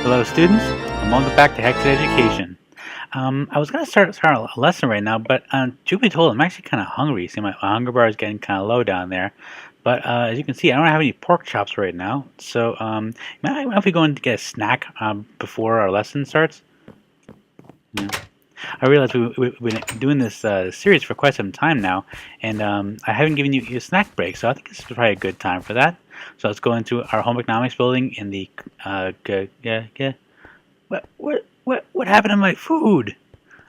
Hello, students, and welcome back to Hexxit Education. I was going to start a lesson right now, but truth be told, I'm actually kind of hungry. See, my hunger bar is getting kind of low down there. But as you can see, I don't have any pork chops right now. So, mind if we go in to get a snack before our lesson starts? Yeah. I realize we've been doing this series for quite some time now, and I haven't given you a snack break, so I think this is probably a good time for that. So let's go into our home economics building in the what happened to my food?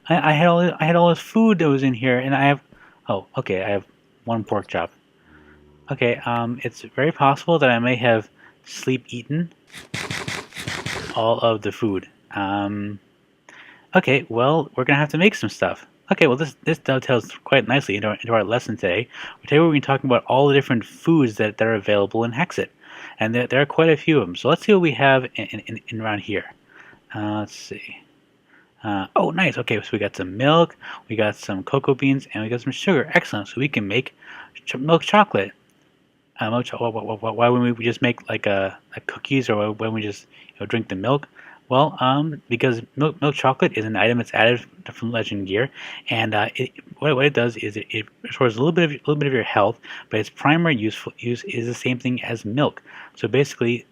I had all this food that was in here, and I have oh okay, I have one pork chop. Okay, it's very possible that I may have sleep eaten all of the food. Okay, well, we're gonna have to make some stuff. Okay, well, this dovetails quite nicely into our lesson today. Today we're going to be talking about all the different foods that are available in Hexxit, and there are quite a few of them. So let's see what we have in around here. Let's see. Oh, nice. Okay, so we got some milk, we got some cocoa beans, and we got some sugar. Excellent. So we can make milk chocolate. Why wouldn't we just make like cookies, or when we just drink the milk? Well, because milk chocolate is an item that's added from Legend Gear, and what it does is it restores a little bit of your health, but its primary use is the same thing as milk. So basically,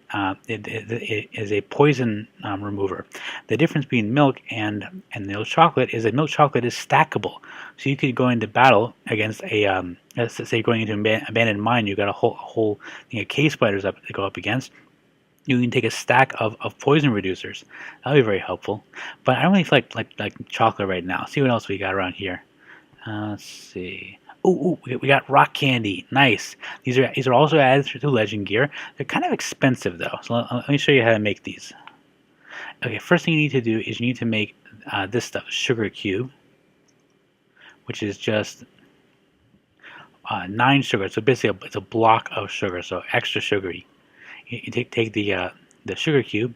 it is a poison remover. The difference between milk and milk chocolate is that milk chocolate is stackable. So you could go into battle against let's say going into an abandoned mine, you've got a whole thing of cave spiders up to go up against. You can take a stack of poison reducers. That'll be very helpful. But I don't really feel like chocolate right now. See what else we got around here. Let's see. Ooh, we got rock candy. Nice. These are also added to Legend Gear. They're kind of expensive though. So let me show you how to make these. Okay, first thing you need to do is you need to make this stuff, sugar cube, which is just 9 sugar. So basically, it's a block of sugar, so extra sugary. You take the sugar cube.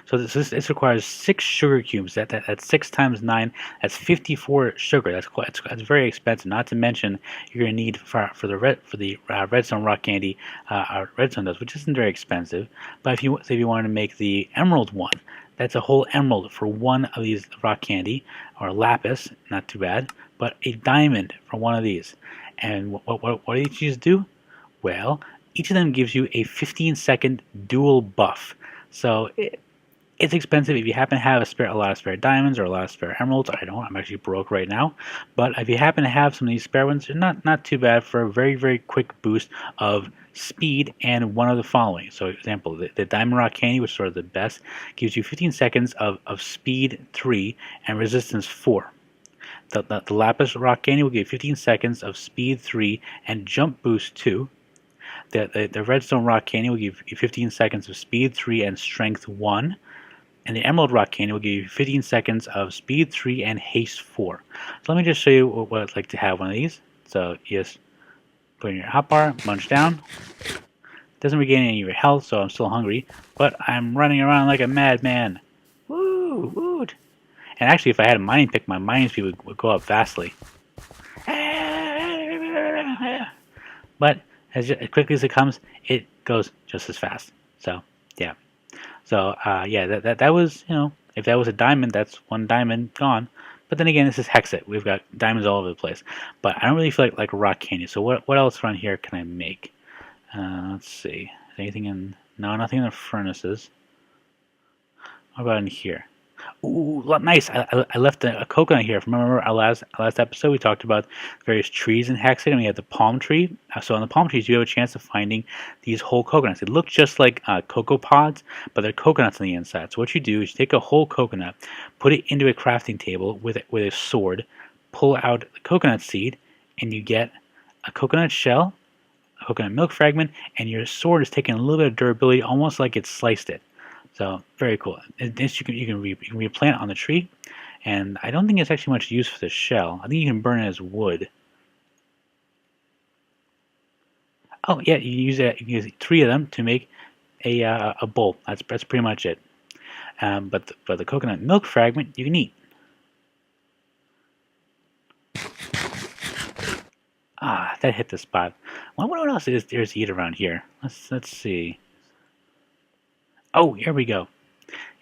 So this requires 6 sugar cubes. That's 6 times 9. That's 54 sugar. That's very expensive. Not to mention you're going to need for the redstone rock candy, redstone does, which isn't very expensive. But if you wanted to make the emerald one, that's a whole emerald for one of these rock candy, or lapis, not too bad. But a diamond for one of these. And what do each of these do? Well, each of them gives you a 15-second dual buff. So it's expensive if you happen to have a lot of spare diamonds or a lot of spare emeralds. I don't. I'm actually broke right now. But if you happen to have some of these spare ones, they're not too bad for a very, very quick boost of speed and one of the following. So, for example, the Diamond Rock Candy, which is sort of the best, gives you 15 seconds of speed 3 and resistance 4. The Lapis Rock Candy will give you 15 seconds of speed 3 and jump boost 2. The Redstone Rock Candy will give you 15 seconds of speed 3 and strength 1. And the Emerald Rock Candy will give you 15 seconds of speed 3 and haste 4. So let me just show you what it's like to have one of these. So you just put in your hotbar, munch down. Doesn't regain any of your health, so I'm still hungry. But I'm running around like a madman. Woo! Woot! And actually, if I had a mining pick, my mining speed would go up vastly. But as quickly as it comes, it goes just as fast. So, yeah. So, yeah, that was, if that was a diamond, that's one diamond gone. But then again, this is Hexxit. We've got diamonds all over the place. But I don't really feel like rock candy. So what else around here can I make? Let's see. Is anything in... No, nothing in the furnaces. What about in here? Ooh, nice. I left a coconut here. Remember our last episode, we talked about various trees in Hexxit, and we had the palm tree. So on the palm trees, you have a chance of finding these whole coconuts. They look just like cocoa pods, but they're coconuts on the inside. So what you do is you take a whole coconut, put it into a crafting table with a sword, pull out the coconut seed, and you get a coconut shell, a coconut milk fragment, and your sword is taking a little bit of durability, almost like it sliced it. So very cool. This you can replant on the tree, and I don't think it's actually much use for the shell. I think you can burn it as wood. Oh yeah, you can use 3 of them to make a bowl. That's pretty much it. But the coconut milk fragment you can eat. Ah, that hit the spot. What else is there to eat around here? Let's see. Oh, here we go.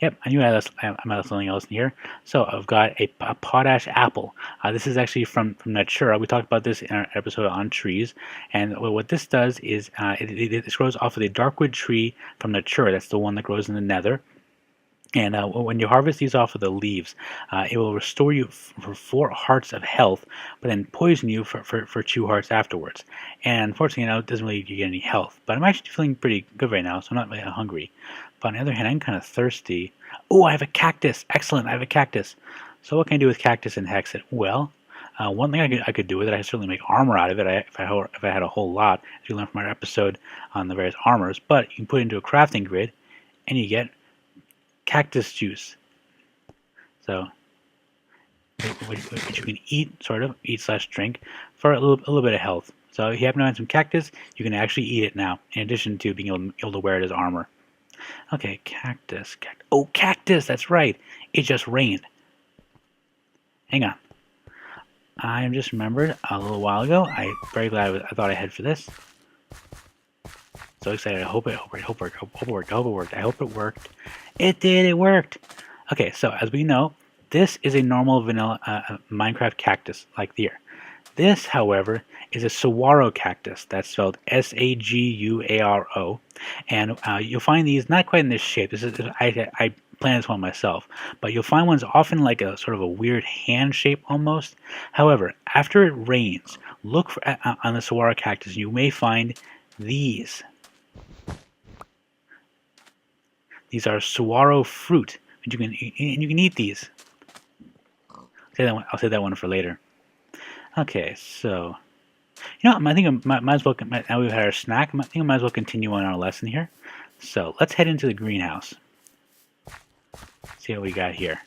Yep, I knew I might have something else in here. So I've got a potash apple. This is actually from Natura. We talked about this in our episode on trees. And what this does is it grows off of the darkwood tree from Natura. That's the one that grows in the nether. And when you harvest these off of the leaves, it will restore you for 4 hearts of health, but then poison you for 2 hearts afterwards. And unfortunately, it doesn't really give you any health. But I'm actually feeling pretty good right now, so I'm not really hungry. But on the other hand, I'm kind of thirsty. Oh, I have a cactus. Excellent, I have a cactus. So what can I do with cactus and Hexxit? Well, one thing I could do with it, I could certainly make armor out of it if I had a whole lot, as you learned from our episode on the various armors. But you can put it into a crafting grid, and you get cactus juice. So, which you can eat, sort of, eat/drink, for a little bit of health. So if you happen to find some cactus, you can actually eat it now, in addition to being able to wear it as armor. Okay, cactus. Oh, cactus, that's right. It just rained. Hang on. I just remembered a little while ago. I'm very glad I thought ahead for this. So excited. I hope it worked. It did. It worked. Okay, so as we know, this is a normal vanilla Minecraft cactus, like here. This, however, is a saguaro cactus. That's spelled Saguaro, and you'll find these not quite in this shape. I planted this one myself, but you'll find ones often like a sort of a weird hand shape almost. However, after it rains, look on the saguaro cactus. You may find these. These are saguaro fruit, and you can eat these. I'll say that one for later. Okay, so I think I might as well. Now we've had our snack. I think I might as well continue on our lesson here. So let's head into the greenhouse. See what we got here.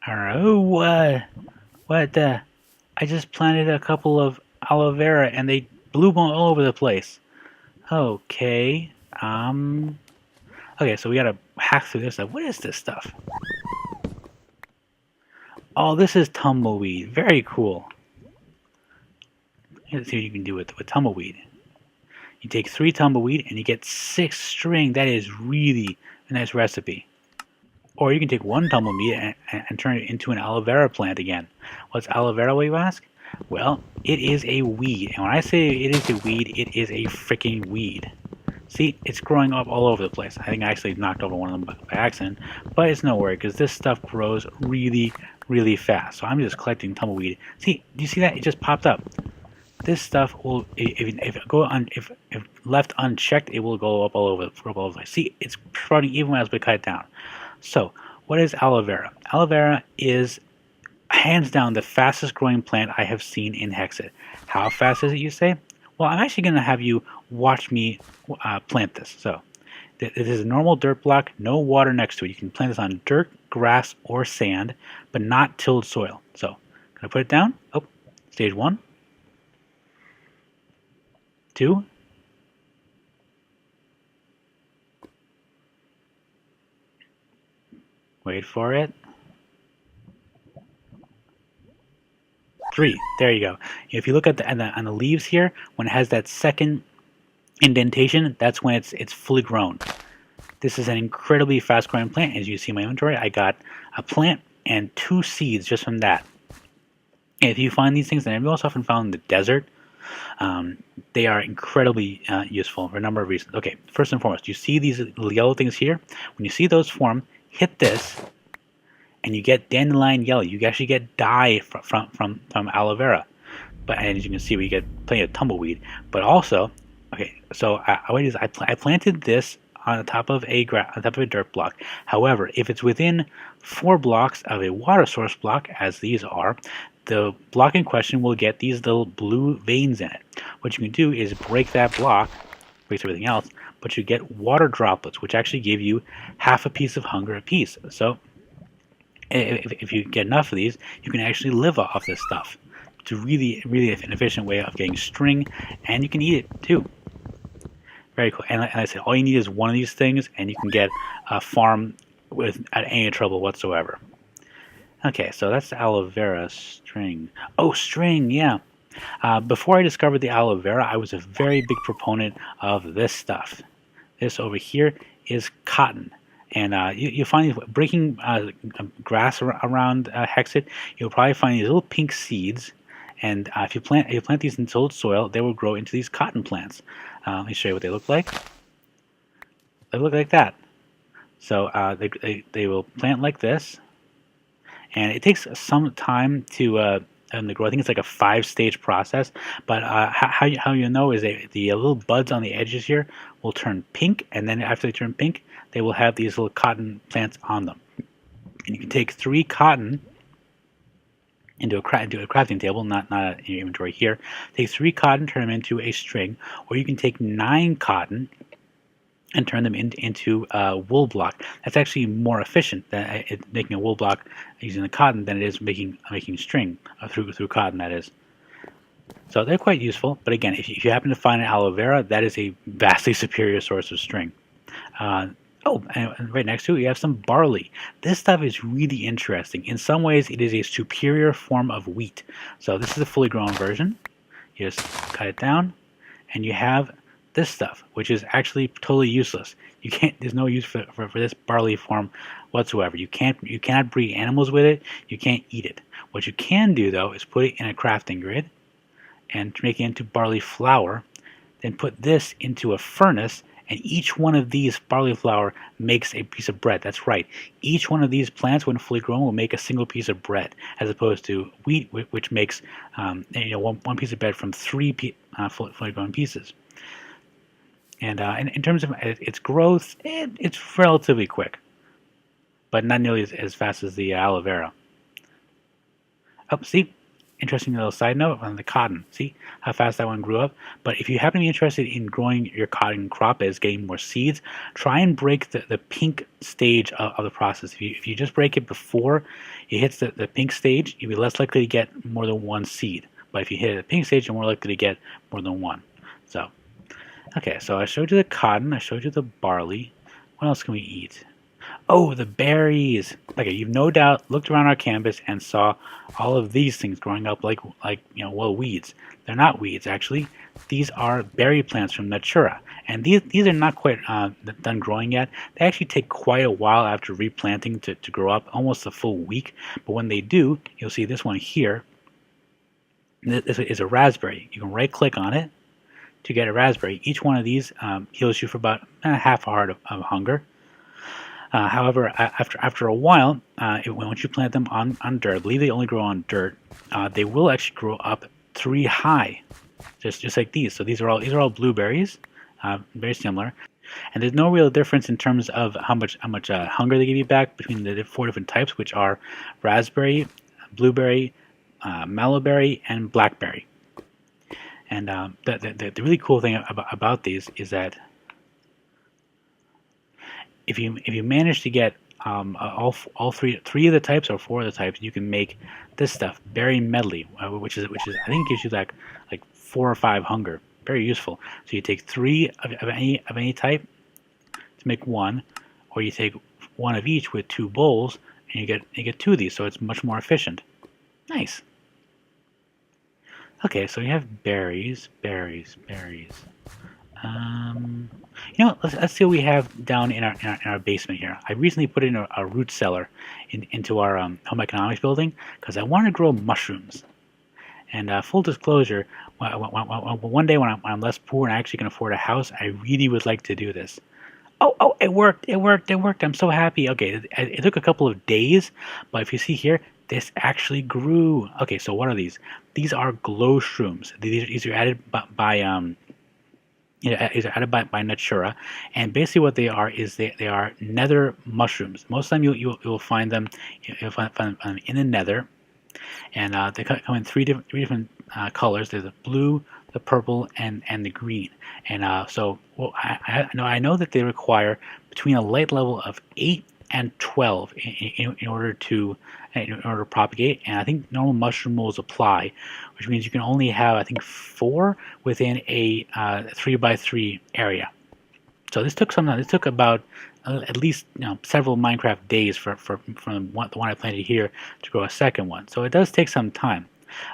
All right. Oh, what? I just planted a couple of aloe vera and they blew all over the place. Okay. Okay, so we gotta hack through this stuff. What is this stuff? Oh, this is tumbleweed. Very cool. Let's see what you can do with tumbleweed. You take 3 tumbleweed and you get 6 string. That is really a nice recipe. Or you can take 1 tumbleweed and turn it into an aloe vera plant again. What's aloe vera, you ask? Well, it is a weed. And when I say it is a weed, it is a freaking weed. See, it's growing up all over the place. I think I actually knocked over one of them by accident. But it's no worry, because this stuff grows really, really fast. So I'm just collecting tumbleweed. See, do you see that? It just popped up. This stuff will, if left unchecked, it will go up all over the place. See, it's sprouting even when I was cut it down. So, what is aloe vera? Aloe vera is hands down the fastest growing plant I have seen in Hexxit. How fast is it, you say? Well, I'm actually going to have you watch me plant this. So, it is a normal dirt block, no water next to it. You can plant this on dirt, grass, or sand, but not tilled soil. So, going to put it down. Oh, stage 1. 2. Wait for it. 3. There you go. If you look at on the leaves here, when it has that second indentation, that's when it's fully grown. This is an incredibly fast growing plant. As you see in my inventory, I got a plant and 2 seeds just from that. And if you find these things, and I've also often found in the desert, they are incredibly useful for a number of reasons. Okay, first and foremost, you see these little yellow things here? When you see those form, hit this, and you get dandelion yellow. You actually get dye from aloe vera. But and as you can see, we get plenty of tumbleweed. But also, okay, so I planted this on the top of a dirt block. However, if it's within 4 blocks of a water source block, as these are, the block in question will get these little blue veins in it. What you can do is break that block, breaks everything else, but you get water droplets, which actually give you half a piece of hunger apiece. So if you get enough of these, you can actually live off this stuff. It's a really, really an efficient way of getting string, and you can eat it too. Very cool. And I said, all you need is one of these things, and you can get a farm without any trouble whatsoever. Okay, so that's aloe vera string. Oh, string, yeah. Before I discovered the aloe vera, I was a very big proponent of this stuff. This over here is cotton. And you find breaking grass around Hexxit, you'll probably find these little pink seeds. And if you plant these in tilled soil, they will grow into these cotton plants. Let me show you what they look like. They look like that. So they will plant like this, and it takes some time to grow. I think it's like a 5-stage process. But how you know is the little buds on the edges here will turn pink, and then after they turn pink, they will have these little cotton plants on them. And you can take 3 cotton into a crafting table, not in your inventory here. Take 3 cotton, turn them into a string, or you can take 9 cotton and turn them into wool block. That's actually more efficient than making a wool block using the cotton than it is making string through cotton. That is. So they're quite useful. But again, if you happen to find an aloe vera, that is a vastly superior source of string. And right next to it, you have some barley. This stuff is really interesting. In some ways, it is a superior form of wheat. So this is a fully grown version. You just cut it down, and you have this stuff, which is actually totally useless. You can't. There's no use for this barley form whatsoever. You cannot breed animals with it. You can't eat it. What you can do though is put it in a crafting grid and make it into barley flour. Then put this into a furnace, and each one of these barley flour makes a piece of bread. That's right. Each one of these plants, when fully grown, will make a single piece of bread, as opposed to wheat, which makes one piece of bread from 3 fully grown pieces. And in terms of its growth, it's relatively quick, but not nearly as fast as the aloe vera. Oh, see? Interesting little side note on the cotton. See how fast that one grew up? But if you happen to be interested in growing your cotton crop as getting more seeds, try and break the pink stage of the process. If you just break it before it hits the pink stage, you'll be less likely to get more than 1 seed. But if you hit the pink stage, you're more likely to get more than 1. So. Okay, so I showed you the cotton, I showed you the barley. What else can we eat? Oh, the berries! Okay, you've no doubt looked around our campus and saw all of these things growing up like weeds. They're not weeds, actually. These are berry plants from Natura. And these are not quite done growing yet. They actually take quite a while after replanting to grow up, almost a full week. But when they do, you'll see this one here. This is a raspberry. You can right-click on it to get a raspberry. Each one of these heals you for about half a heart of hunger. However, after a while, once you plant them on dirt, I believe they only grow on dirt, they will actually grow up 3 high, just like these. So these are all blueberries, very similar, and there's no real difference in terms of how much hunger they give you back between the 4 different types, which are raspberry, blueberry, mallowberry, and blackberry. And the really cool thing about these is that if you manage to get all three of the types or 4 of the types, you can make this stuff, berry medley, which is I think gives you like 4 or 5 hunger. Very useful. So you take 3 of any type to make 1, or you take 1 of each with 2 bowls, and you get 2 of these. So it's much more efficient. Nice. Okay, so we have berries. Let's see what we have down in our basement here. I recently put in a root cellar into our home economics building because I want to grow mushrooms. And full disclosure, one day when I'm less poor and I actually can afford a house, I really would like to do this. Oh, it worked! I'm so happy. Okay, it took a couple of days, but if you see here, this actually grew. Okay, so what are these? These are glow shrooms. These are added by Natura, and basically what they are is they are nether mushrooms. Most of the time you'll find them in the nether, and they come in three different colors. There's the blue, the purple, and the green. And I know that they require between a light level of 8 and 12 in order to propagate, and I think normal mushroom rules apply, which means you can only have, I think, 4 within a 3x3 area. So this took some time. This took about at least several Minecraft days from the one I planted here to grow a second one. So it does take some time.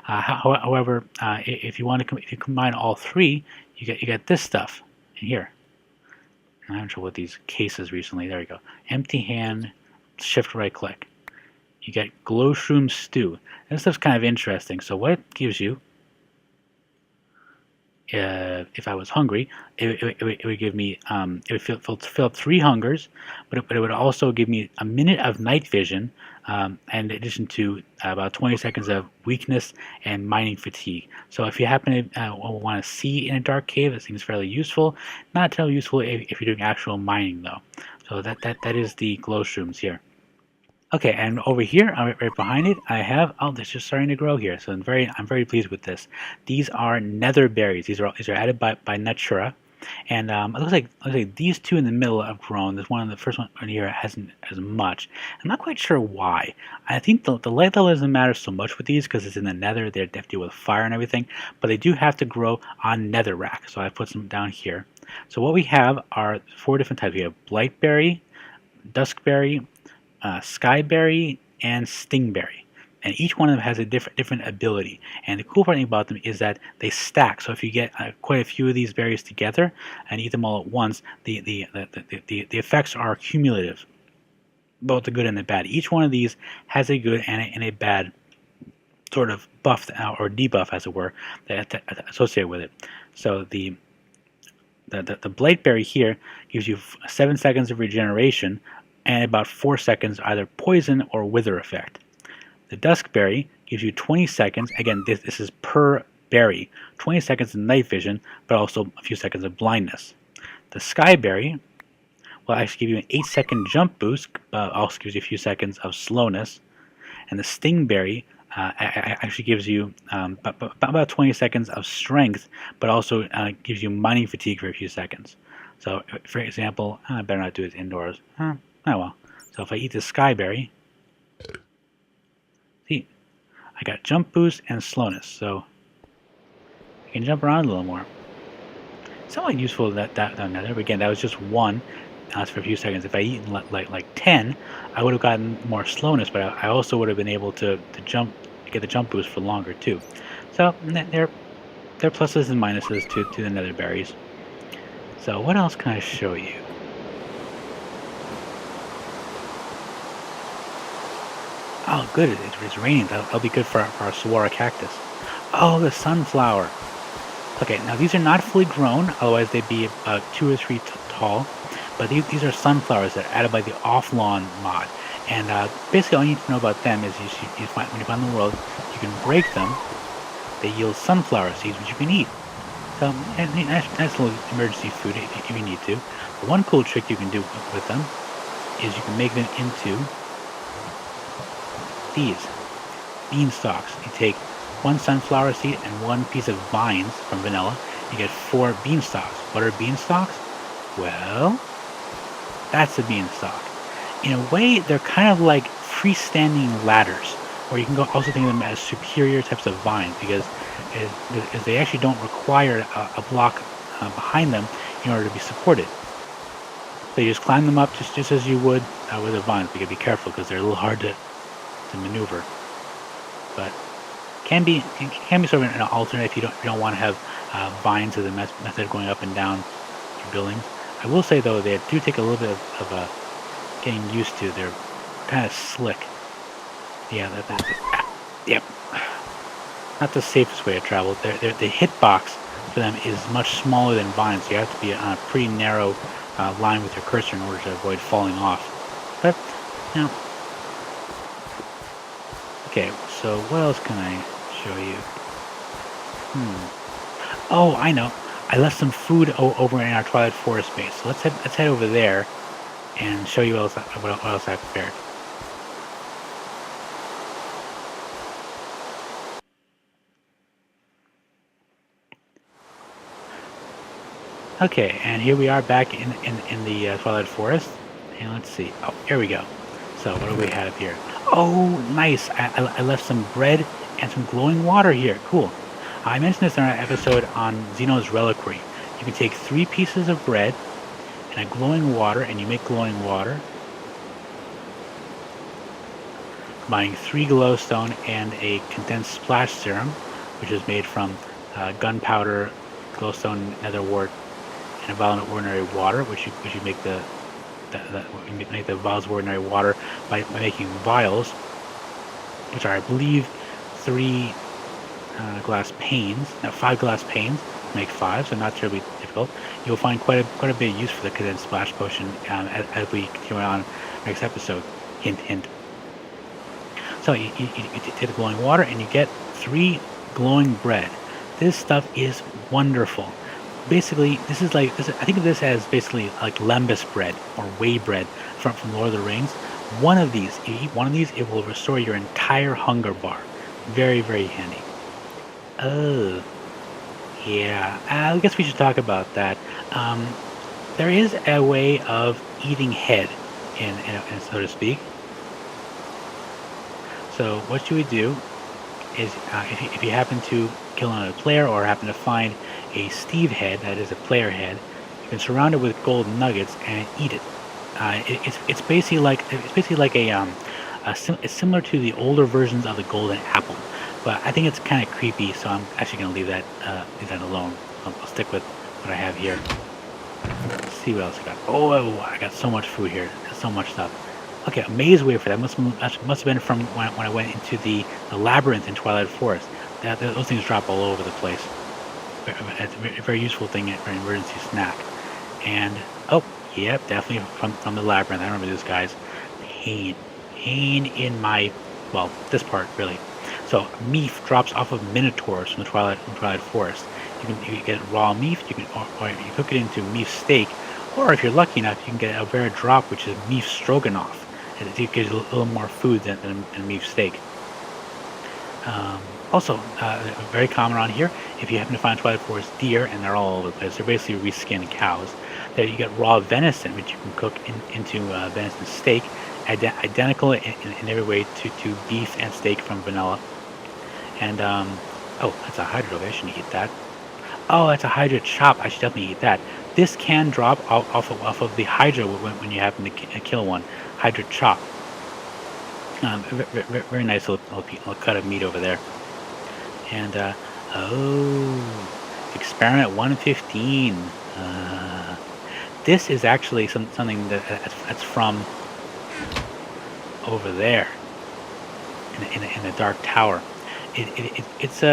However, if you want to if you combine all three, you get this stuff in here. I'm not sure what these cases recently. There you go. Empty hand, shift right click. You get glow shroom stew. This stuff's kind of interesting. So what it gives you, if I was hungry, it would give me, it would fill up 3 hungers, but it would also give me a minute of night vision, and in addition to about 20 seconds of weakness and mining fatigue. So if you happen to want to see in a dark cave, this thing is fairly useful. Not terribly useful if you're doing actual mining though. So that is the glow shrooms here. Okay, and over here, right behind it, I have, oh, this is just starting to grow here. So I'm very pleased with this. These are nether berries. These are added by Natura, and it looks like these two in the middle have grown. This one, the first one here, hasn't as much. I'm not quite sure why. I think the light level doesn't matter so much with these because it's in the nether. They have to deal with fire and everything, but they do have to grow on netherrack. So I put some down here. So what we have are 4 different types. We have blightberry, duskberry, skyberry, and stingberry, and each one of them has a different ability. And the cool part about them is that they stack. So if you get quite a few of these berries together and eat them all at once, the effects are cumulative, both the good and the bad. Each one of these has a good and a bad sort of buff or debuff, as it were, that associated with it. So the blightberry here gives you 7 seconds of regeneration and about 4 seconds either poison or wither effect. The duskberry gives you 20 seconds. Again, this is per berry. 20 seconds of night vision, but also a few seconds of blindness. The skyberry will actually give you an 8-second jump boost, also gives you a few seconds of slowness. And the stingberry actually gives you about 20 seconds of strength, but also gives you mining fatigue for a few seconds. So, for example, I better not do it indoors. Oh well. So if I eat this skyberry, see, I got jump boost and slowness, so I can jump around a little more. It's somewhat useful that nether. Again, that was just one. That's for a few seconds. If I eat like 10, I would have gotten more slowness, but I also would have been able to get the jump boost for longer too. So they're pluses and minuses to the nether berries. So what else can I show you? Oh, good. It's raining. That'll be good for our saguaro cactus. Oh, the sunflower. Okay, now these are not fully grown, otherwise they'd be about 2 or 3 tall. But these are sunflowers that are added by the Offlawn mod. And basically all you need to know about them is when you find them in the world, you can break them. They yield sunflower seeds, which you can eat. So, nice little emergency food if you need to. But one cool trick you can do with them is you can make them into these beanstalks. You take 1 sunflower seed and 1 piece of vines from vanilla. You get 4 beanstalks. What are beanstalks? Well, that's a beanstalk. In a way, they're kind of like freestanding ladders, or you can also think of them as superior types of vines because they actually don't require a block behind them in order to be supported. So you just climb them up just as you would with a vine. But you gotta be careful because they're a little hard to maneuver. But can be sort of an alternate if you don't want to have vines as a method of going up and down your buildings. I will say though, they do take a little bit of getting used to. They're kind of slick. Yeah, yep. Not the safest way to travel. The hitbox for them is much smaller than vines. So you have to be on a pretty narrow line with your cursor in order to avoid falling off. But you know. Okay, so what else can I show you? Oh, I know. I left some food over in our Twilight Forest base. So let's head over there and show you what else I prepared. Okay, and here we are back in the Twilight Forest. And let's see. Oh, here we go. So what do we have here? Oh, nice. I left some bread and some glowing water here. Cool. I mentioned this in our episode on Zeno's Reliquary. You can take 3 pieces of bread and a glowing water, and you make glowing water. combining 3 glowstone and a condensed splash serum, which is made from gunpowder, glowstone, nether wart, and a vial of ordinary water, which you make make the vials of ordinary water by making vials, which are, I believe, 3 glass panes. Now 5 glass panes make 5, so not terribly difficult. You'll find quite a bit of use for the condensed splash potion as we continue on next episode. Hint, hint. So you take the glowing water and you get 3 glowing bread. This stuff is wonderful. Basically, I think of this as basically like lembas bread or whey bread from Lord of the Rings. One of these, you eat one of these, it will restore your entire hunger bar. Very, very handy. Oh, yeah. I guess we should talk about that. There is a way of eating head, in so to speak. So what you would do is, if you happen to kill another player or happen to find a Steve head, that is a player head, you can surround it with gold nuggets and eat it. It's basically like it's similar to the older versions of the golden apple, but I think it's kind of creepy, so I'm actually going to leave that alone. I'll stick with what I have here. Let's see what else I got. Oh, I got so much food here. There's so much stuff. Okay, a maze wafer. That must have been from when I went into the labyrinth in Twilight Forest. Those things drop all over the place. It's a very useful thing for an emergency snack. And oh, yep, definitely from the labyrinth. I remember these guys. Pain in my, well, this part really. So meat drops off of minotaurs from the Twilight Forest. You can get raw meat. Or you can cook it into meat steak, or if you're lucky enough, you can get a rare drop, which is meat stroganoff. It gives you a little more food than beef steak. Also, very common around here, if you happen to find Twilight Forest deer, and they're all over the place, they're basically reskinned cows, there you get raw venison, which you can cook into venison steak, identical in every way to beef and steak from vanilla. And, oh, that's a hydra. I shouldn't eat that. Oh, that's a hydra chop. I should definitely eat that. This can drop off of the hydra when you happen to kill one. Hydra chop. Very nice little cut of meat over there. And oh, experiment 115. This is actually something that's from over there in the Dark Tower. It's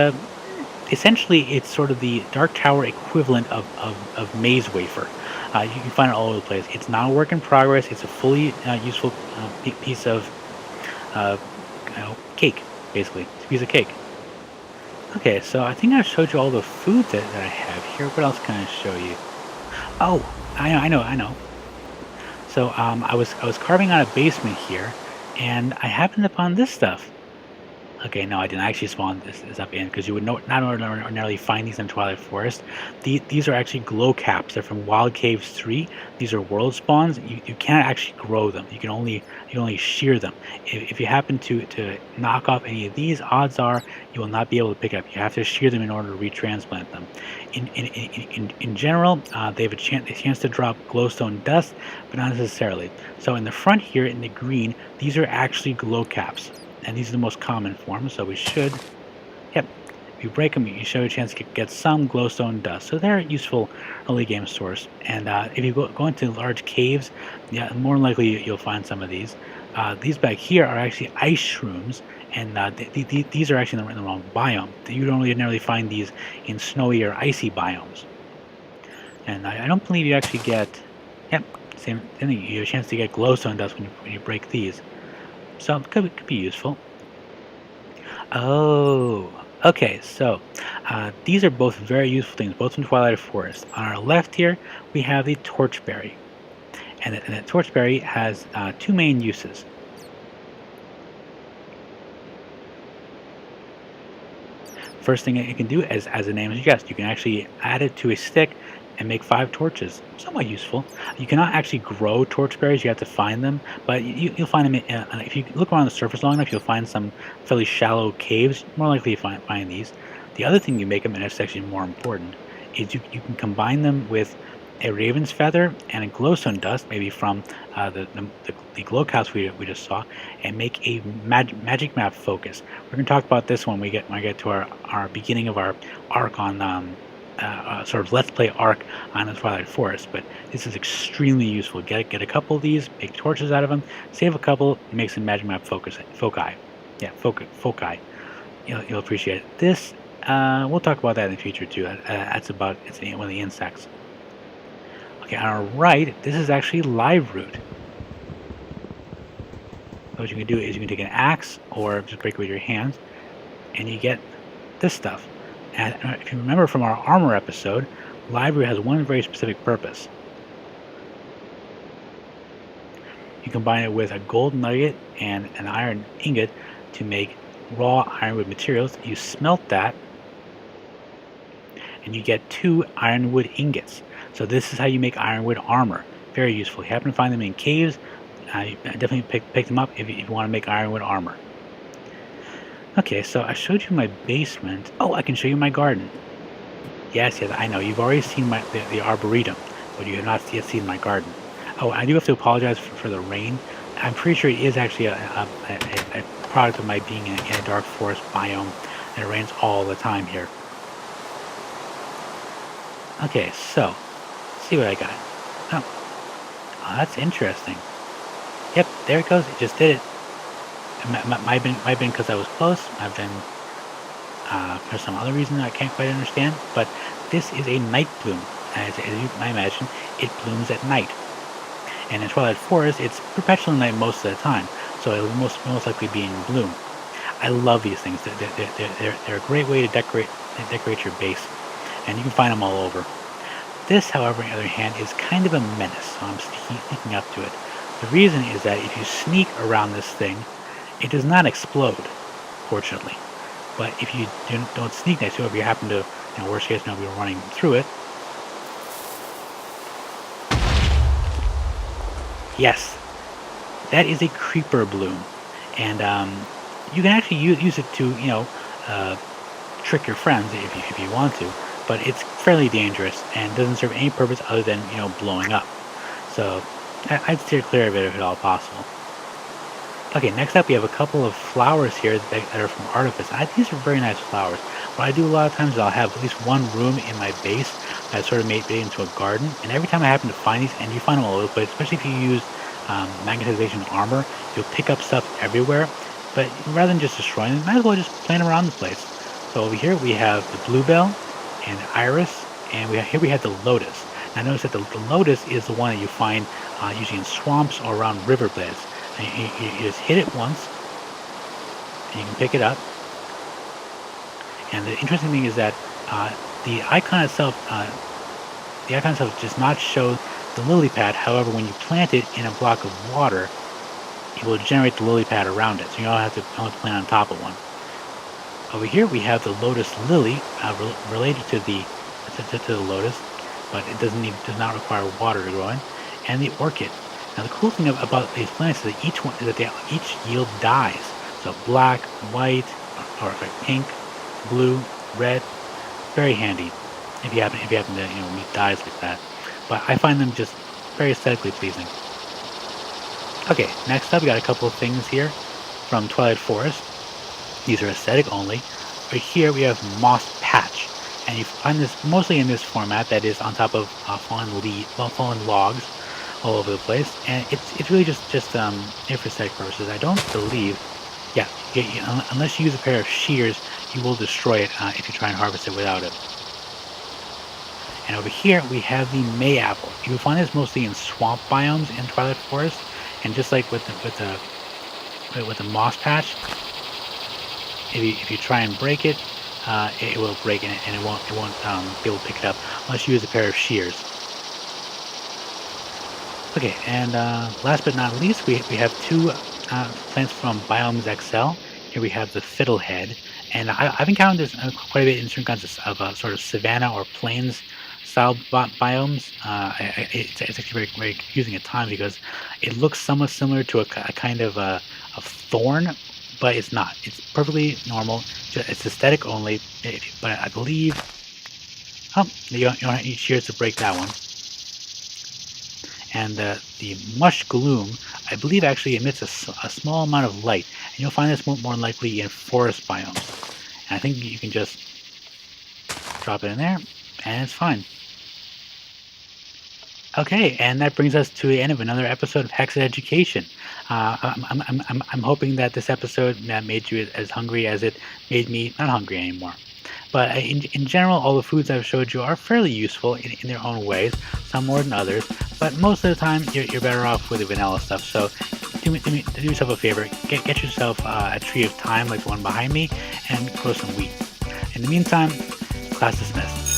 essentially it's sort of the Dark Tower equivalent of maze wafer. You can find it all over the place. It's not a work in progress. It's a fully useful piece of cake, basically. It's a piece of cake. Okay, so I think I've showed you all the food that I have here. What else can I show you? Oh, I know. So I was carving out a basement here, and I happened upon this stuff. Okay, no, I didn't actually spawn this up in, because you would not ordinarily find these in Twilight Forest. These are actually Glowcaps. They're from Wild Caves 3. These are world spawns. You can't actually grow them. You can only shear them. If you happen to knock off any of these, odds are you will not be able to pick it up. You have to shear them in order to retransplant them. In general, they have a chance to drop glowstone dust, but not necessarily. So in the front here, in the green, these are actually Glowcaps. And these are the most common forms, so we should, yep, if you break them, you should have a chance to get some glowstone dust. So they're a useful early game source. And if you go into large caves, yeah, more than likely you'll find some of these. These back here are actually ice shrooms, and these are actually in the wrong biome. You don't ordinarily find these in snowy or icy biomes. And I don't believe you actually get, yep, same thing. You have a chance to get glowstone dust when you break these. So it could be useful. Oh, okay. So these are both very useful things, both from Twilight Forest. On our left here, we have the torchberry, and the torchberry has 2 main uses. First thing it can do is, as the name suggests, you can actually add it to a stick and make 5 torches. Somewhat useful. You cannot actually grow torchberries. You have to find them, but you'll find them if you look around the surface long enough. You'll find some fairly shallow caves. More likely to find these. The other thing you make them, and it's actually more important, is you can combine them with a raven's feather, and a glowstone dust, maybe from the glowcaps we just saw, and make a magic map focus. We're going to talk about this when we get to our beginning of our arc on sort of let's play arc on the Twilight Forest. But this is extremely useful. Get a couple of these, make torches out of them, save a couple, and make some magic map foci. Yeah, foci. You'll appreciate it. This we'll talk about that in the future too. It's one of the insects. Okay, on our right, this is actually live root. So what you can do is you can take an axe or just break it with your hands, and you get this stuff. And if you remember from our armor episode, live root has one very specific purpose. You combine it with a gold nugget and an iron ingot to make raw ironwood materials. You smelt that, and you get 2 ironwood ingots. So this is how you make ironwood armor. Very useful. If you happen to find them in caves, you definitely pick them up if you want to make ironwood armor. Okay, so I showed you my basement. Oh, I can show you my garden. Yes, I know. You've already seen the arboretum, but you have not yet seen my garden. Oh, I do have to apologize for the rain. I'm pretty sure it is actually a product of my being in a dark forest biome, and it rains all the time here. Okay, so let's see what I got. Oh, that's interesting. Yep, there it goes. It just did it. It might have been because I was close. I've been for some other reason I can't quite understand. But this is a night bloom. As you might imagine, it blooms at night. And in Twilight Forest, it's perpetual night most of the time, so it will most likely be in bloom. I love these things. They're a great way to decorate your base, and you can find them all over. This, however, on the other hand, is kind of a menace, so I'm sneaking up to it. The reason is that if you sneak around this thing, it does not explode, fortunately. But if you don't sneak next to it, if you happen to, worst case scenario, be running through it. Yes, that is a creeper bloom, and you can actually use it to, trick your friends if you want to. But it's fairly dangerous and doesn't serve any purpose other than blowing up. So I'd steer clear of it if at all possible. Okay, next up we have a couple of flowers here that are from Artifice. These are very nice flowers. What I do a lot of times is I'll have at least one room in my base that sort of made it into a garden, and every time I happen to find these, and you find them all over the place, especially if you use magnetization armor, you'll pick up stuff everywhere. But rather than just destroying them, might as well just plant around the place. So over here we have the bluebell and the iris, and here we have the lotus. Now notice that the lotus is the one that you find usually in swamps or around riverbeds. And you just hit it once, and you can pick it up. And the interesting thing is that the icon itself does not show the lily pad. However, when you plant it in a block of water, it will generate the lily pad around it. So you don't have to plant on top of one. Over here we have the lotus lily related to the lotus, but it does not require water to grow in, and the orchid. Now the cool thing about these plants is that they each yield dyes. So black, white, or pink, blue, red. Very handy if you happen to meet dyes like that. But I find them just very aesthetically pleasing. Okay, next up we got a couple of things here from Twilight Forest. These are aesthetic only. Right here we have moss patch, and you find this mostly in this format that is on top of fallen logs all over the place, and it's really just here for aesthetic purposes. I don't believe, unless you use a pair of shears, you will destroy it if you try and harvest it without it. And over here we have the May apple. You will find this mostly in swamp biomes in Twilight Forest, and just like with the moss patch, if you try and break it, it will break and it won't be able to pick it up unless you use a pair of shears. Okay, and last but not least, we have two plants from Biomes XL. Here we have the fiddlehead, and I've encountered this quite a bit in certain kinds of sort of savanna or plains style biomes. It's actually very, very confusing at times because it looks somewhat similar to a kind of a thorn, but it's not. It's perfectly normal. It's aesthetic only. But I believe, you don't need shears to break that one. And the mush gloom, I believe, actually emits a small amount of light, and you'll find this more likely in forest biomes. And I think you can just drop it in there, and it's fine. Okay, and that brings us to the end of another episode of Hexxit Education. I'm hoping that this episode made you as hungry as it made me not hungry anymore. But in general, all the foods I've showed you are fairly useful in their own ways, some more than others, but most of the time you're better off with the vanilla stuff. So do yourself a favor, get yourself a tree of thyme like the one behind me, and grow some wheat. In the meantime, class dismissed.